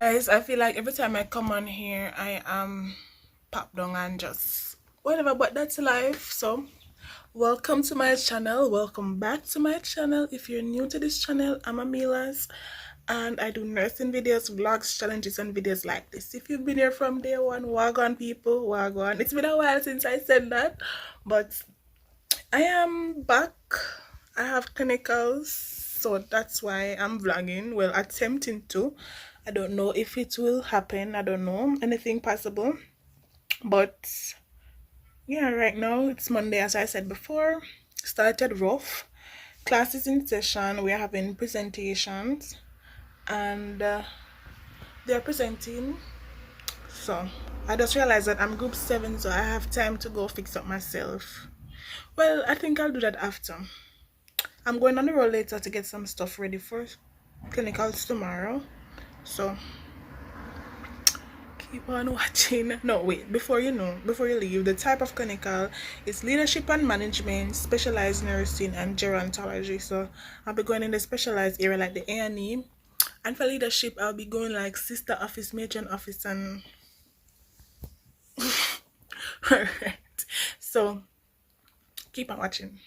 Guys, I feel like every time I come on here I am pop down and just whatever, but that's life. So welcome to my channel, welcome back to my channel. If you're new to this channel, I'm Amilas and I do nursing videos, vlogs, challenges and videos like this. If you've been here from day one, wagwan people, wagwan. It's been a while since I said that, but I am back. I have clinicals, so that's why I'm vlogging, well, attempting to. I don't know if it will happen, I don't know, anything possible, but yeah, right now it's Monday. As I said before, started rough. Class is in session, we're having presentations and they're presenting, so I just realized that I'm group 7, so I have time to go fix up myself. Well, I think I'll do that after. I'm going on the road later to get some stuff ready for clinicals tomorrow, so keep on watching. No, wait, before you leave, the type of clinical is leadership and management, specialized nursing and gerontology. So I'll be going in the specialized area like the A&E, and for leadership I'll be going like sister office, matron office and alright, so keep on watching.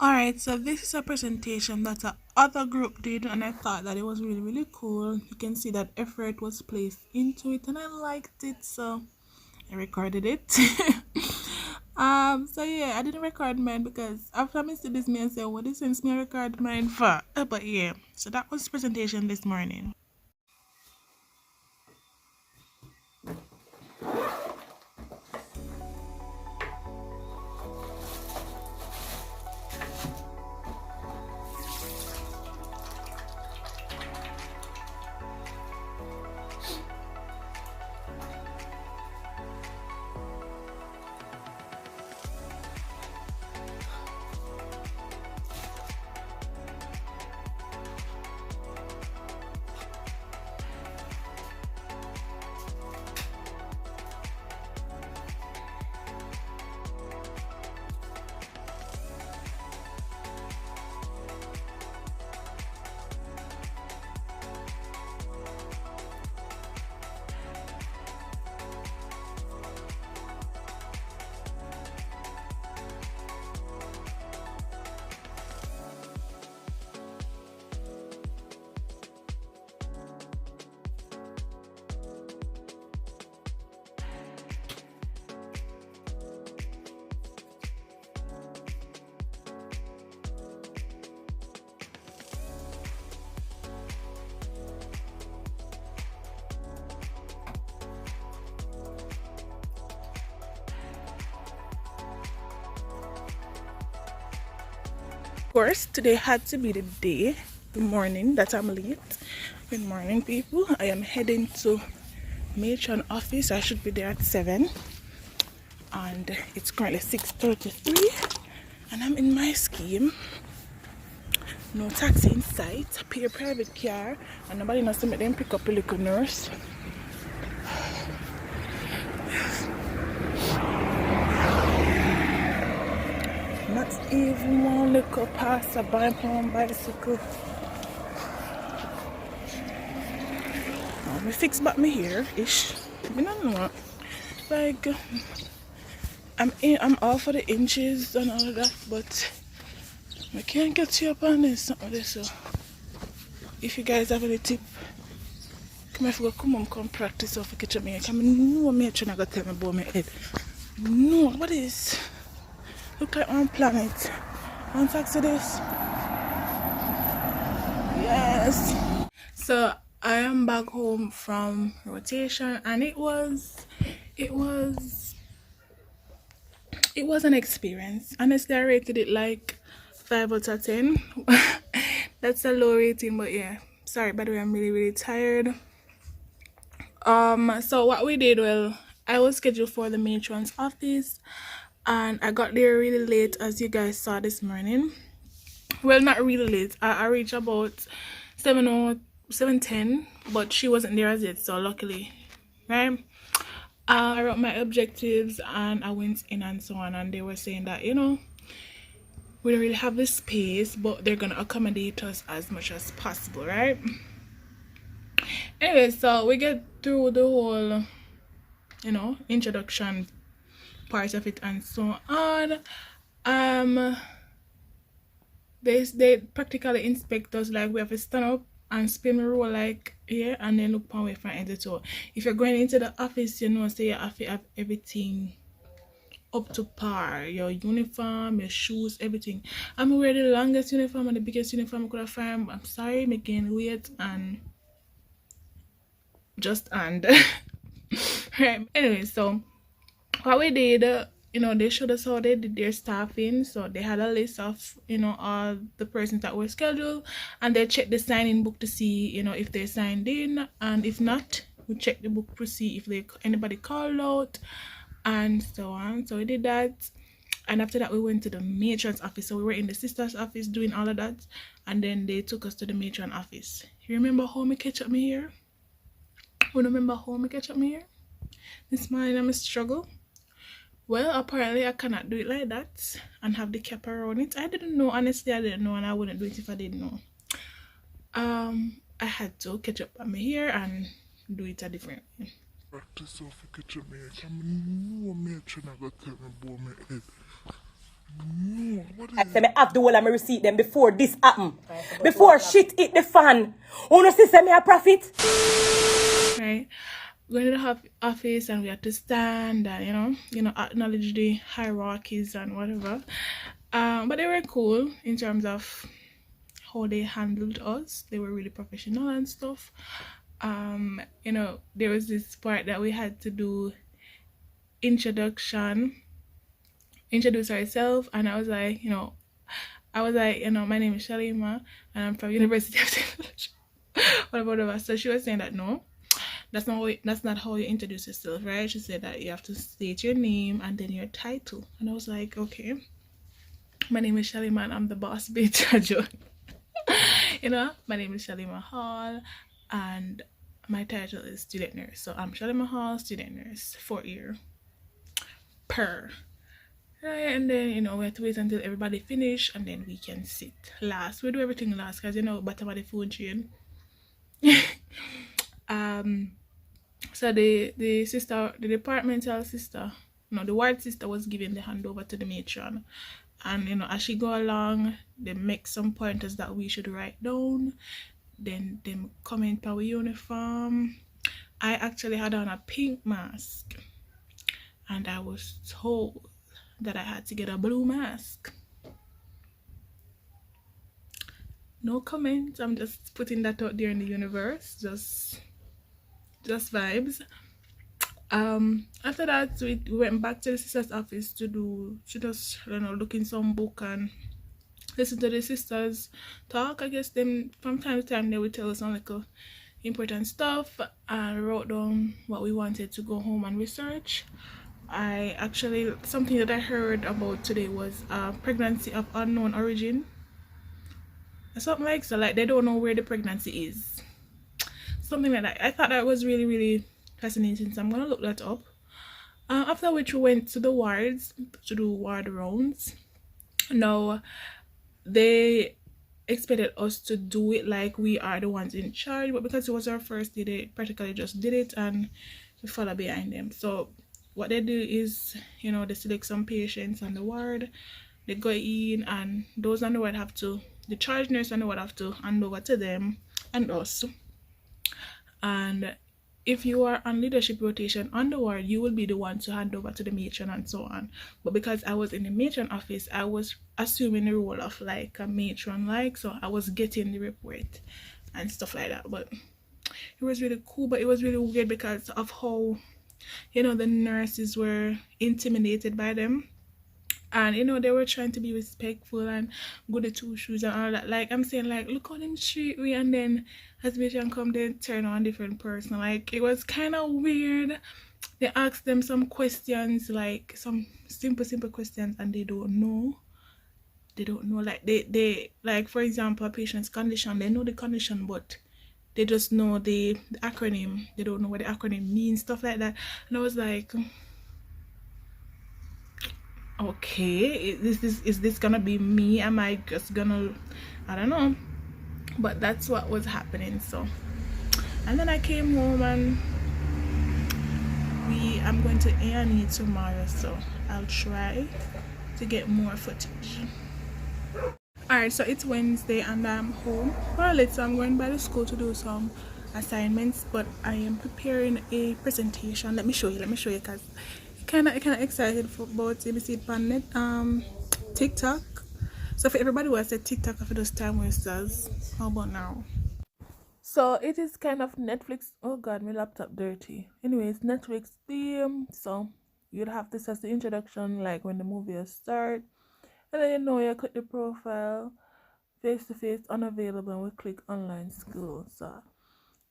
Alright, so this is a presentation that the other group did and I thought that it was really cool. You can see that effort was placed into it and I liked it, so I recorded it. So yeah, I didn't record mine because after I see this me and say, what is sense me record mine for? But yeah, so that was presentation this morning. Of course, today had to be the day, the morning that I'm late. Good morning, people. I am heading to matron office. I should be there at 7 and it's currently 6:33 and I'm in my scheme. No taxi in sight, pay a private car and nobody knows to make them pick up a little nurse. Not even one little passerby on bicycle. I fix back my hair ish. I don't know. Like I'm all for the inches and all of that, but I can't get you up on this something like this. So if you guys have any tip, come practice off Utechjamaica. I know me trying to tell me about my head. No, what is? Look like one planet. One taxi this. Yes. So I am back home from rotation and it was an experience. Honestly, I rated it like 5 out of 10. That's a low rating, but yeah. Sorry, by the way, I'm really tired. So what we did, well, I was scheduled for the matron's office and I got there really late, as you guys saw this morning. Well, not really late. I reached about 7:10, but she wasn't there as yet, so luckily, right? I wrote my objectives and I went in and so on, and they were saying that, you know, we don't really have the space, but they're gonna accommodate us as much as possible, right? Anyway, so we get through the whole, introduction part of it and so on. They practically inspect us, like we have to stand up and spin the roll like here and then look one way from end to toe. If you're going into the office, say you have to have everything up to par, your uniform, your shoes, everything. I'm wearing the longest uniform and the biggest uniform I could have found. I'm sorry, making weight and right. Anyway, so what we did, they showed us how they did their staffing. So they had a list of all the persons that were scheduled, and they checked the sign-in book to see if they signed in, and if not, we checked the book to see if anybody called out and so on. So we did that, and after that we went to the matron's office. So we were in the sister's office doing all of that, and then they took us to the matron office. You remember how me catch up me here? You remember how me catch up me here? This morning I'm a struggle. Well, apparently I cannot do it like that and have the cap around it. I didn't know, honestly I didn't know, and I wouldn't do it if I didn't know. I had to catch up on my hair and do it a different way. Practice off catch up me, no matron I got tell me about my head. No, what is I say me have the whole of my receipt them before this happen. Before shit hit the fan. Wanna see say me a profit? Right. Going to the office and we had to stand and acknowledge the hierarchies and whatever. But they were cool in terms of how they handled us. They were really professional and stuff. There was this part that we had to do introduce ourselves, and I was like, my name is Shalima and I'm from University of Technology. whatever. So she was saying that no, that's not how you introduce yourself, right? She said that you have to state your name and then your title. And I was like, okay, my name is Shalima and I'm the boss bitch. My name is Shalima Hall and my title is student nurse. So I'm Shalima Hall, student nurse, 4th year per. Right, and then we have to wait until everybody finish and then we can sit last. We do everything last because bottom of the food chain. So the departmental sister, the ward sister was giving the handover to the matron, and as she go along, they make some pointers that we should write down. Then them comment on our uniform. I actually had on a pink mask, and I was told that I had to get a blue mask. No comment. I'm just putting that out there in the universe. Just vibes. After that we went back to the sister's office to just look in some book and listen to the sisters talk. I guess them from time to time they would tell us some little important stuff, and wrote down what we wanted to go home and research. Something that I heard about today was pregnancy of unknown origin. Something like so, like they don't know where the pregnancy is. Something like that. I thought that was really, really fascinating, so I'm gonna look that up. After which we went to the wards to do ward rounds. Now they expected us to do it like we are the ones in charge, but because it was our first day, they practically just did it and we follow behind them. So what they do is, they select some patients on the ward, they go in, and those on the ward the charge nurse on the ward have to hand over to them and us. And if you are on leadership rotation on the ward, you will be the one to hand over to the matron and so on. But because I was in the matron office, I was assuming the role of like a matron, so I was getting the report and stuff like that. But it was really cool, but it was really weird because of how the nurses were intimidated by them, and they were trying to be respectful and go the two shoes and all that. Like I'm saying, like, look how them treat me, and then as patient come, they turn on a different person. Like it was kind of weird. They asked them some questions, like some simple questions, and they don't know. Like they like, for example, a patient's condition, they know the condition, but they just know the acronym. They don't know what the acronym means, stuff like that. And I was like, okay, is this gonna be me? Am I just gonna, I don't know. But that's what was happening. So And then I came home and I'm going to A&E tomorrow, so I'll try to get more footage. Alright, so it's Wednesday and I'm home early, so I'm going by the school to do some assignments, but I am preparing a presentation. Let me show you because kinda excited for about ABC Planet TikTok. So for everybody who has a TikTok for those time wasters, how about now? So it is kind of Netflix. Oh god, my laptop dirty. Anyways, Netflix theme. So you'd have this as the introduction, like when the movie will start, and then you click the profile, face to face, unavailable, and we click online school. So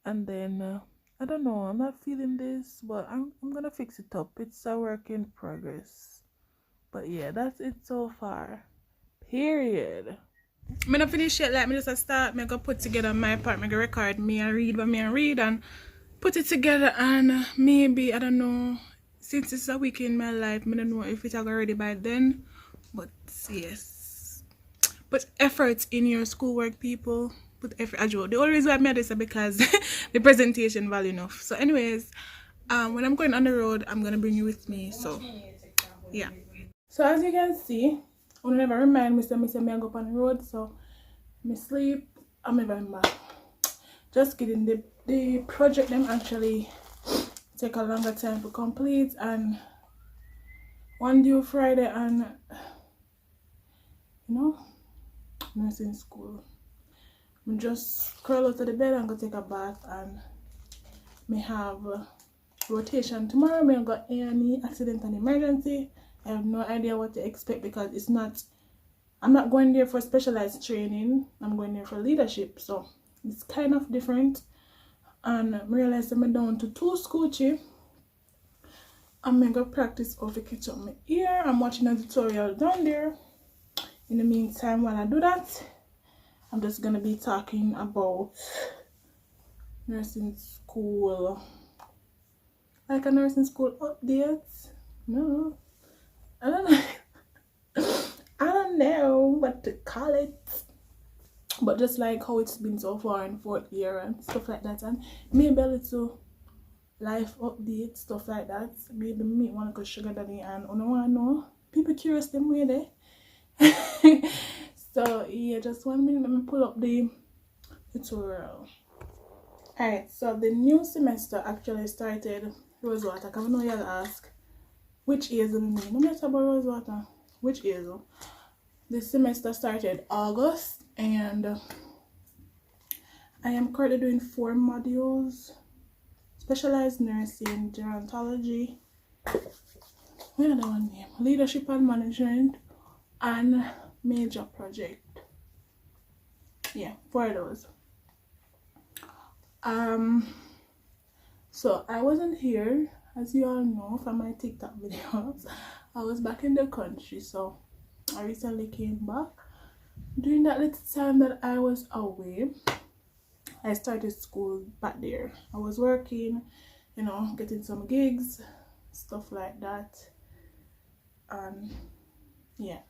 and then I don't know. I'm not feeling this, but I'm gonna fix it up. It's a work in progress. But yeah, that's it so far. Period. I'm not finish yet, like me just a start, me go put together my part, me go record me and read what me and read and put it together, and maybe I don't know, since it's a week in my life, I don't know if it's already by then. But yes. Put effort in your schoolwork, people. Put effort as well. The only reason why I made this is because the presentation value enough. So anyways, when I'm going on the road, I'm gonna bring you with me. So yeah. So as you can see, I never remind me say me I go up on the road, so me sleep, I'm never back. Just kidding, the project them actually take a longer time to complete, and one due Friday, and you know, nursing school. I just curl out of the bed and go take a bath, and me have rotation tomorrow. Me got A&E accident and emergency. I have no idea what to expect because it's not, I'm not going there for specialized training, I'm going there for leadership, so it's kind of different. And I realized I'm down to 2 scoochie. I'm gonna practice how to catch up my ear. I'm watching a tutorial down there. In the meantime, while I do that, I'm just gonna be talking about nursing school, like a nursing school update. No, I don't know. I don't know what to call it, but just like how it's been so far in 4th year and stuff like that, and maybe a little life update, stuff like that. Maybe me want to go sugar daddy, and I don't want to know, people curious them way there. So yeah, just 1 minute, let me pull up the tutorial. Alright, so the new semester actually started. Rosewater, I know you'll ask which is the name. No matter about Rosewater, which is the semester started August, and I am currently doing 4 modules: specialized nursing, gerontology, what other one name, leadership and management, and major project. Yeah, 4 of those. So I wasn't here, as you all know from my TikTok videos. I was back in the country, so I recently came back. During that little time that I was away, I started school back there. I was working, you know, getting some gigs, stuff like that, and yeah.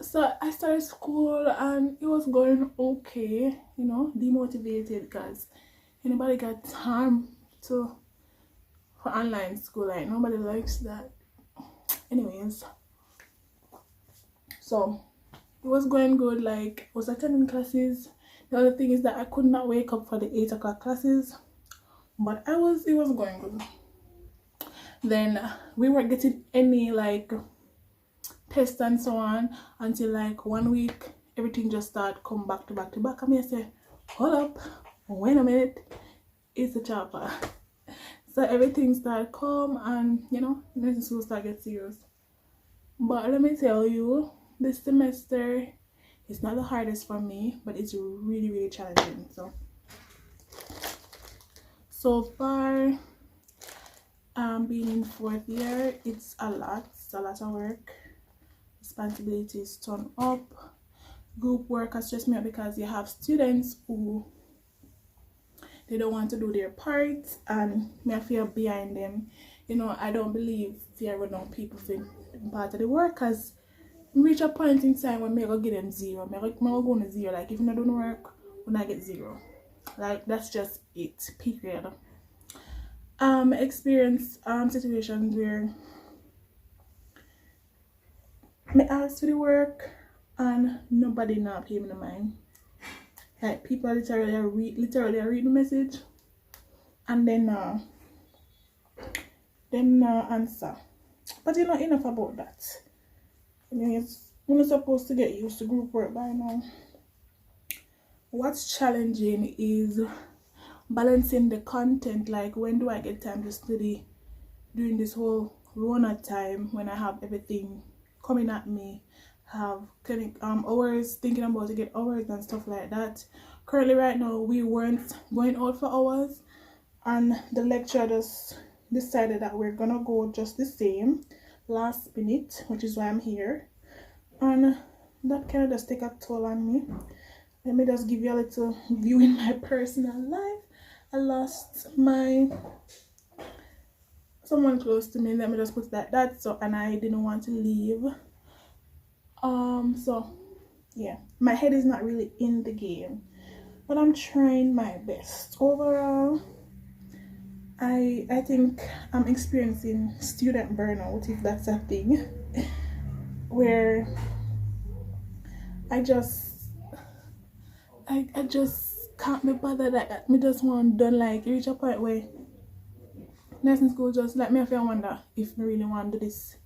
So I started school and it was going okay, you know, demotivated because anybody got time to for online school, like nobody likes that. Anyways, so it was going good, like I was attending classes. The other thing is that I could not wake up for the 8 o'clock classes, but it was going good. Then we weren't getting any like tests and so on until like 1 week. Everything just started come back to back to back. I mean, I say, hold up, wait a minute, it's a chopper. So everything started come, and you know, nursing school started get serious. But let me tell you, this semester is not the hardest for me, but it's really challenging. So far, being in 4th year, it's a lot of work. Responsibilities turn up. Group work has stressed me out because you have students who they don't want to do their parts, and me I feel behind them. You know, I don't believe fear when people feel part of the work, because reach a point in time when me go give them 0. Me go go on 0. Like if you don't do no work, when I get 0. Like that's just it. Period. Experience situations where me ask for the work and nobody not pay me the mind. Like people literally read the message and then them answer. But you know enough about that. I mean, we're not supposed to get used to group work by now. What's challenging is balancing the content. Like, when do I get time to study during this whole Rona time when I have everything coming at me? Have clinic hours, thinking about to get hours and stuff like that. Currently, right now, we weren't going out for hours, and the lecturer just decided that we're gonna go just the same last minute, which is why I'm here. And that kind of just take a toll on me. Let me just give you a little view in my personal life. I lost someone close to me. Let me just put that so, and I didn't want to leave. So yeah, my head is not really in the game, but I'm trying my best. Overall, I think I'm experiencing student burnout, if that's a thing, where I just can't be bothered. Like, me just want done. Like, reach a point where nursing school just like me, I feel wonder if me really want to do this.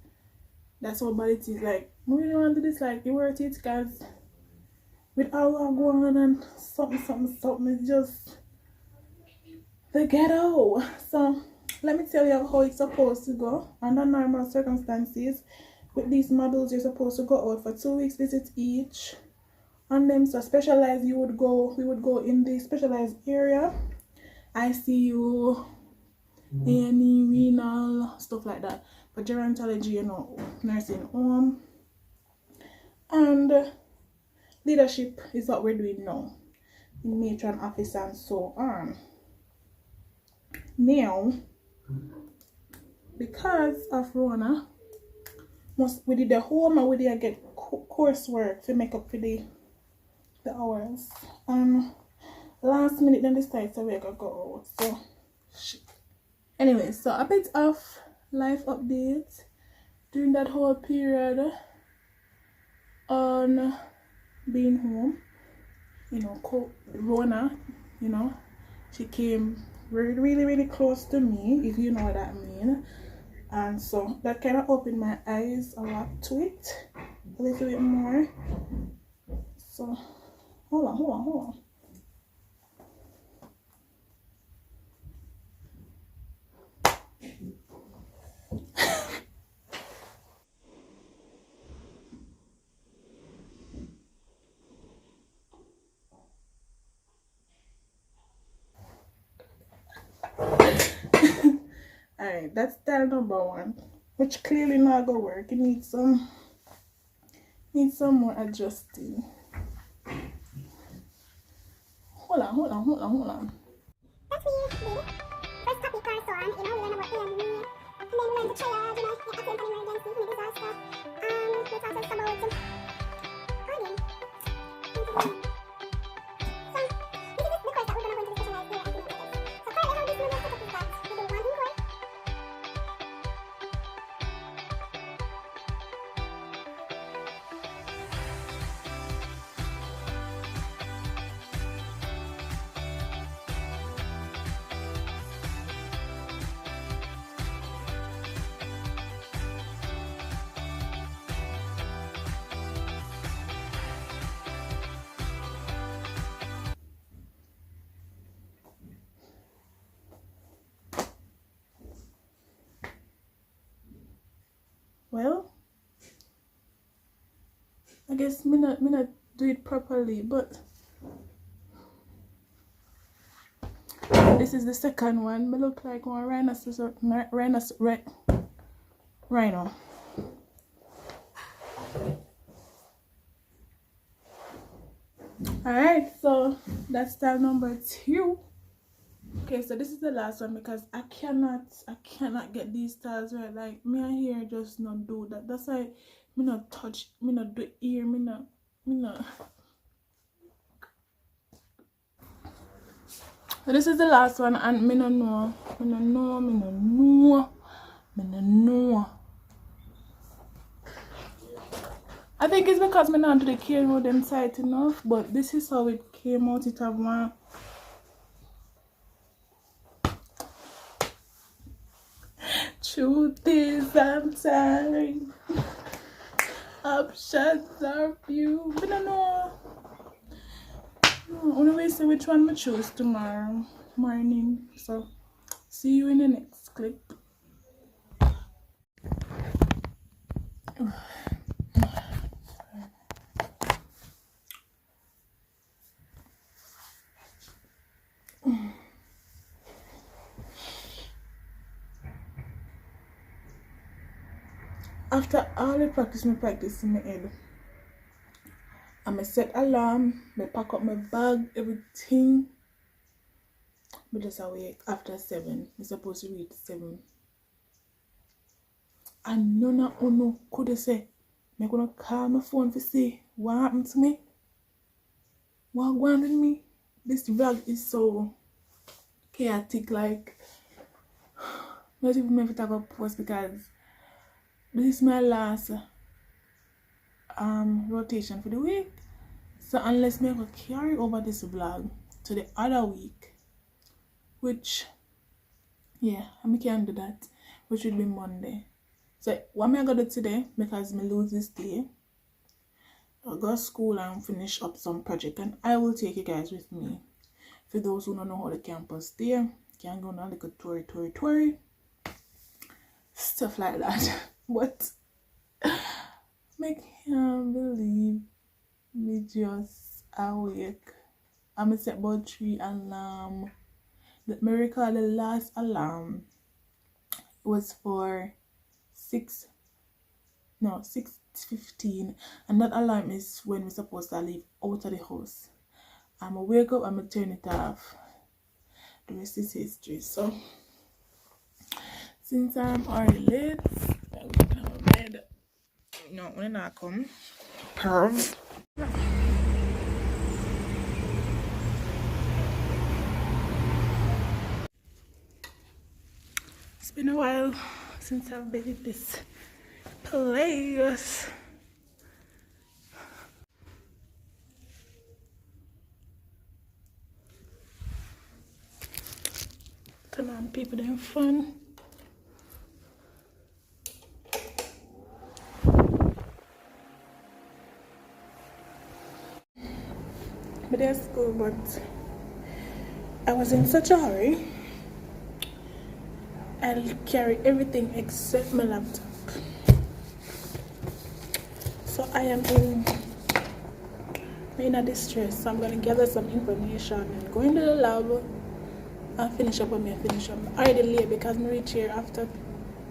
That's how bad it is. Like, me really want to do this. Like, you worth it, because with all I go on and something, it's just the ghetto. So let me tell you how it's supposed to go. Under normal circumstances, with these models, you're supposed to go out for 2 weeks visits each. On them, so specialized, we would go in the specialized area, ICU, A&E, renal, stuff like that. But gerontology, you know, nursing home, and leadership is what we're doing now in matron office and so on. Now, because of Rona, we did the home and we did get coursework to make up for the hours. Last minute then decided so we're gonna go out. So shit. Anyway, so a bit of life update during that whole period on being home. You know, Rona, you know, she came really close to me, if you know what that means. And so that kind of opened my eyes a lot to it, a little bit more. So hold on. Alright, that's style number 1, which clearly not gonna work. It needs some more adjusting. Hold on. That's me, baby. First topic course on, you know, we learn about A&E, and then we learn the triage, you know, the accident and emergency, medical stuff. We talk about coding. So, this is the course that we're going to go into the specialized area and implement it. So, currently how this module is set up is that we do 1 in core. Well, I guess me not do it properly, but this is the second one. Me look like one rhino. Alright, so that's style number 2. Okay, so this is the last one because I cannot get these styles right. Like, me and here just not do that. That's why me not touch, me not do ear, me not So this is the last one, and me no know. Me no know. Me no know. Me no know. I think it's because me not do the care about them tight enough, but this is how it came out. It have one. Truth is, I'm tired. Options are few. I don't know. I'm gonna see which one I choose tomorrow morning. So, see you in the next clip. After all the practice in my head, I'm set alarm, I pack up my bag, everything. But just awake after 7. I'm supposed to reach 7. And none of you could say, I'm gonna call my phone to see what happened to me. What going with me? This vlog is so chaotic, like not even if I got post because this is my last rotation for the week. So unless me go carry over this vlog to the other week, which yeah, I can do that, which would be Monday. So what am I gonna do today, because me lose this day, I'll go to school and finish up some project, and I will take you guys with me. For those who don't know how the campus there, can go on a little tour, stuff like that. But I can't believe me just awake. I'm set about 3 alarm. The miracle, the last alarm was for 6:15, and that alarm is when we're supposed to leave out of the house. I'm gonna wake up, I'm gonna turn it off. The rest is history. So since I'm already late, I'm going to bed. No, when I come, perv. It's been a while since I've been in this place. Turn on people having fun. But that's cool, but I was in such a hurry. I'll carry everything except my laptop. So I am in a distress. So I'm gonna gather some information and go into the lab and finish up what I finish up. I already late because I reach here after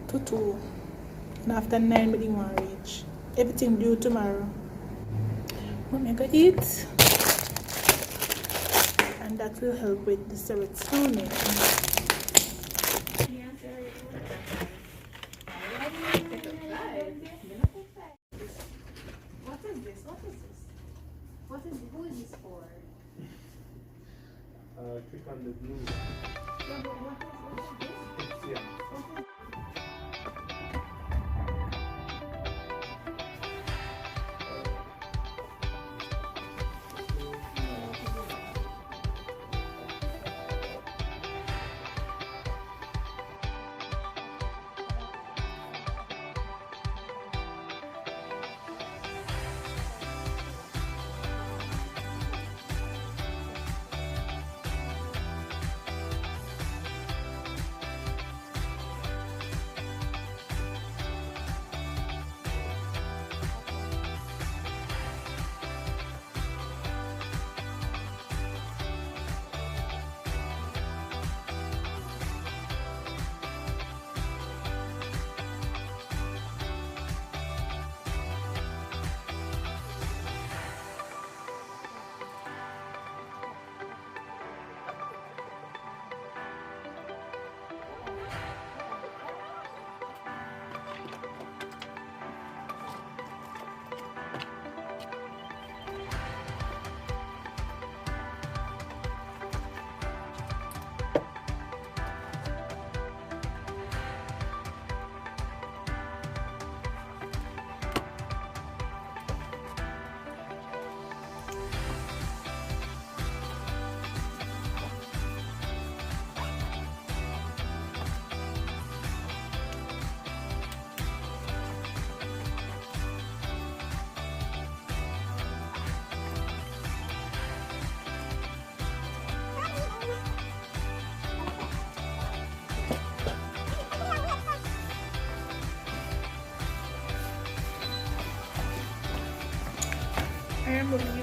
2 and after 9 I didn't want to reach. Everything due tomorrow. What am I gonna eat? And that will help with the serotonin. Who is this for? Click on the blue. Yeah.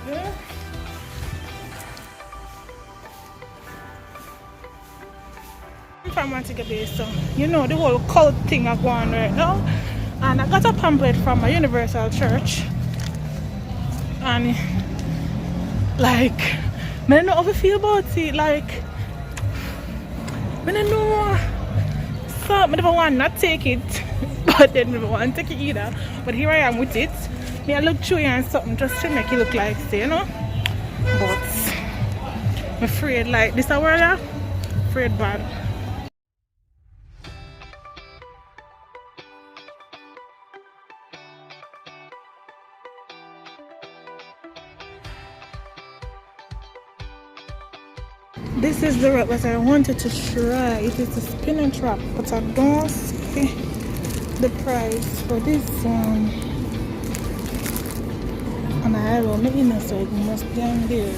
Yeah. From Antigua Bay, so you know the whole cult thing I go on right now. And I got a pamphlet from a universal church. And like, I don't know how I feel about it. Like, I don't know. So I never want not take it, but then never want to take it either. But here I am with it. Me I look through and something just to make it look like say, you know. But I'm afraid like this a word, afraid bad. This is the route that I wanted to try. It is a spinning trap, but I don't see the price for this one. And I have on the inner so it must be on there.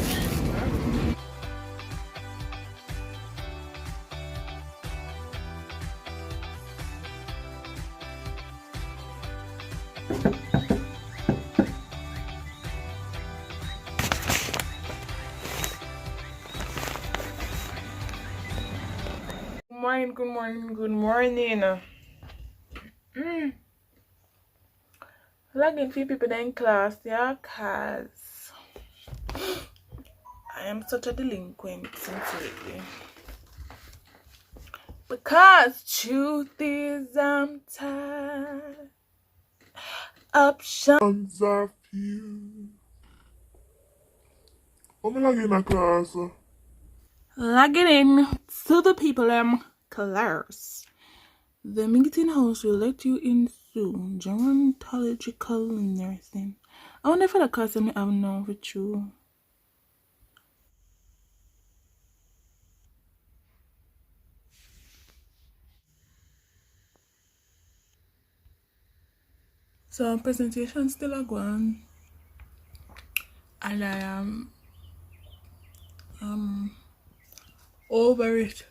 Good morning, good morning. Lagging few people in class, yeah, cause I am such a delinquent sincerely. Because truth is I'm tired. Options. Hands are few. How me log in a class? Lagging in to the people class. The meeting house will let you in soon. Gerontological nursing. I wonder if the class I have now with you. So presentation still a gwaan, and I am over it.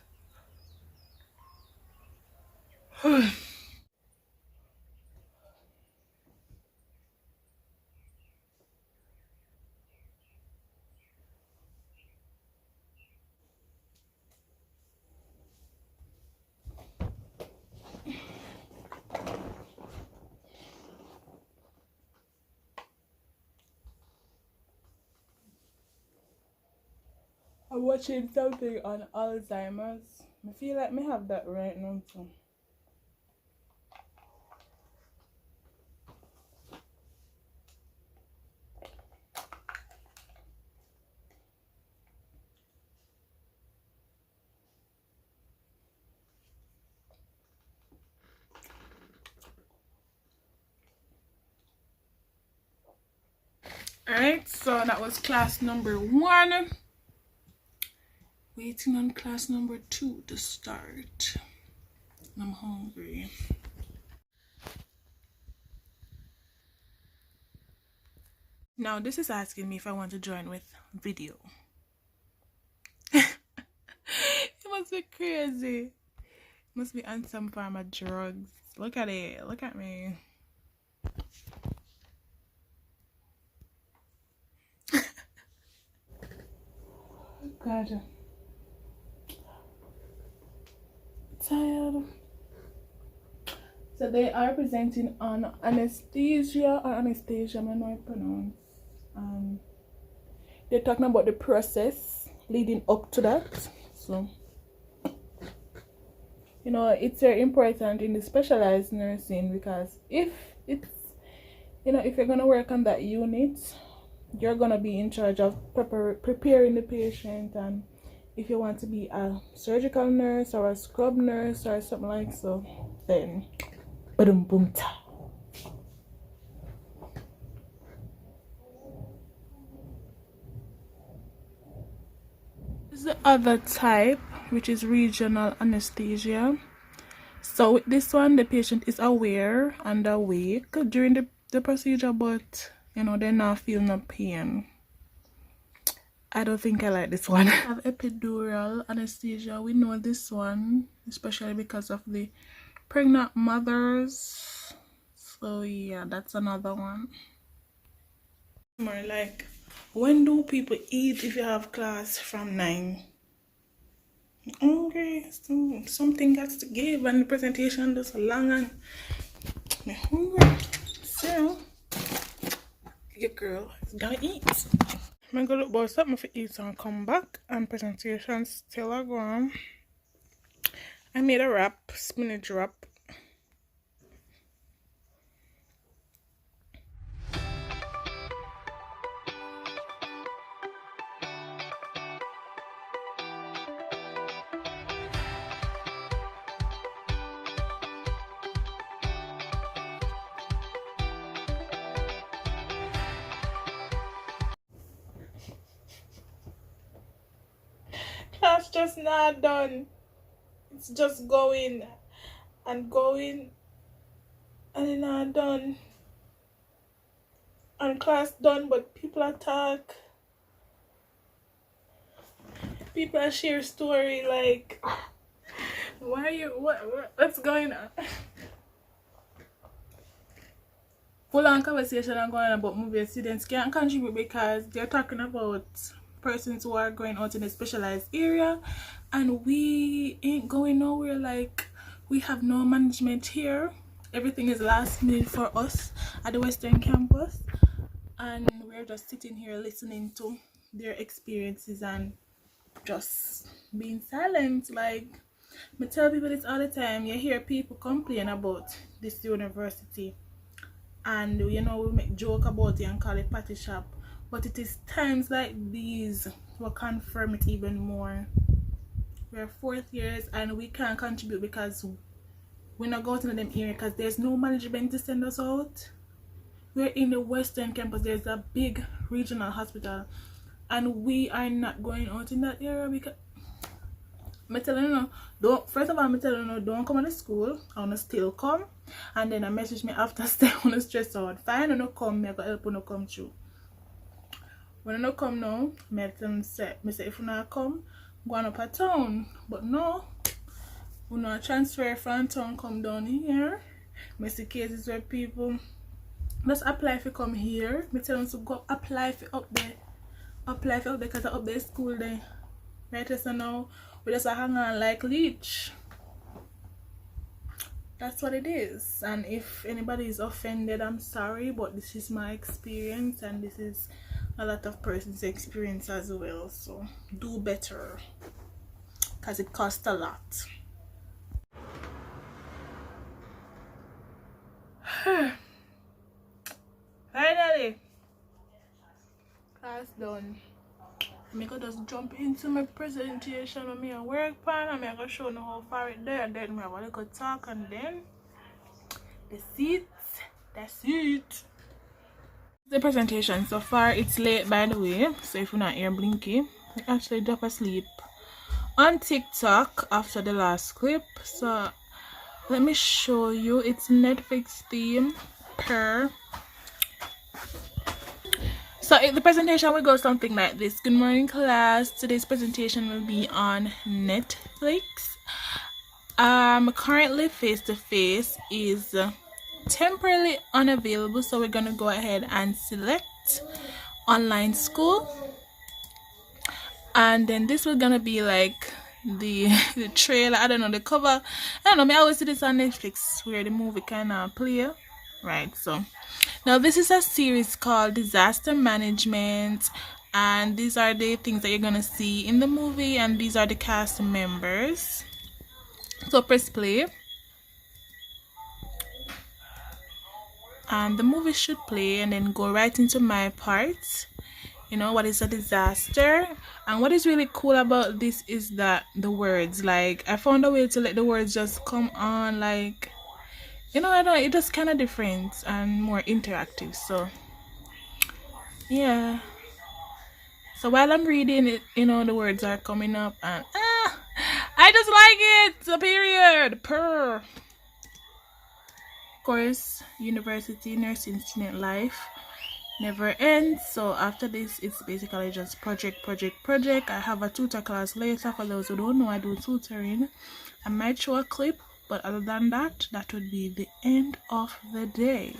I'm watching something on Alzheimer's. I feel like me have that right now too. Alright, so that was class number 1. Waiting on class number 2 to start. I'm hungry. Now this is asking me if I want to join with video. It must be crazy. It must be on some form of drugs. Look at it. Look at me. God. Tired. So they are presenting on anesthesia or anesthesia, I don't know how to pronounce. They're talking about the process leading up to that. So, you know, it's very important in the specialized nursing because if it's, you know, if you're gonna work on that unit, you're gonna be in charge of preparing the patient. And if you want to be a surgical nurse or a scrub nurse or something like so, then boom boom ta. This is the other type, which is regional anesthesia. So with this one, the patient is aware and awake during the procedure, but you know they're not feeling no pain. I don't think I like this one. I have epidural anesthesia. We know this one, especially because of the pregnant mothers. So yeah, that's another one. More like When do people eat if you have class from 9? Hungry. Something got to give, and the presentation is long and I'm hungry. So your girl is gonna eat. I'm gonna look about something for eat and come back, and presentation still a gwaan. I made a wrap, spinach wrap. Class just not done. It's just going and going and it's not done. And class done, but people attack. People share story like, why are you what's going on? Full on conversation and going about movie students can't contribute because they're talking about persons who are going out in a specialized area, and we ain't going nowhere. Like, we have no management here. Everything is last minute for us at the Western campus, and we're just sitting here listening to their experiences and just being silent. Like, I tell people this all the time. You hear people complain about this university, and you know, we make joke about it and call it party shop, but it is times like these will confirm it even more. We're fourth years and we can't contribute because we're not going to them area because there's no management to send us out. We're in the Western campus. There's a big regional hospital and we are not going out in that area because I'm telling you, don't, first of all, I'm telling you, don't come to school. I want to still come. And then I message me after stay, I want to stress out. Fine, I don't come, I got help you come through. When I don't come now, I tell them, say if you not come, go on up a town. But no, we not transfer from town, come down here. I see cases where people just apply if you come here. I tell them to go apply for up there. Apply for up there because up there school there. Right, so now we just hang on like leech. That's what it is. And if anybody is offended, I'm sorry, but this is my experience and this is a lot of persons' experience as well. So do better because it costs a lot. Finally, class done. I'm gonna just jump into my presentation with me and work pan, and I'm gonna show you how far it there, and then I'm gonna go talk, and then the seats, that's it. The presentation so far, it's late by the way, so if you're not here blinky, I actually drop asleep on TikTok after the last clip. So let me show you, it's Netflix theme per. So the presentation will go something like this. Good morning class, today's presentation will be on Netflix. Currently face-to-face is temporarily unavailable, so we're gonna go ahead and select online school, and then this was gonna be like the trailer, I don't know, the cover. I don't know, I always see this on Netflix where the movie kind of play, right? So now this is a series called Disaster Management, and these are the things that you're gonna see in the movie, and these are the cast members. So press play and the movie should play, and then go right into my part. You know, what is a disaster? And what is really cool about this is that the words, like, I found a way to let the words just come on, like, you know, I don't know, it's just kind of different and more interactive. So yeah, so while I'm reading it, you know, the words are coming up, and I just like it. So period, per. Of course, university nursing student life never ends. So after this, it's basically just project. I have a tutor class later. For those who don't know, I do tutoring. I might show a clip, but other than that, that would be the end of the day.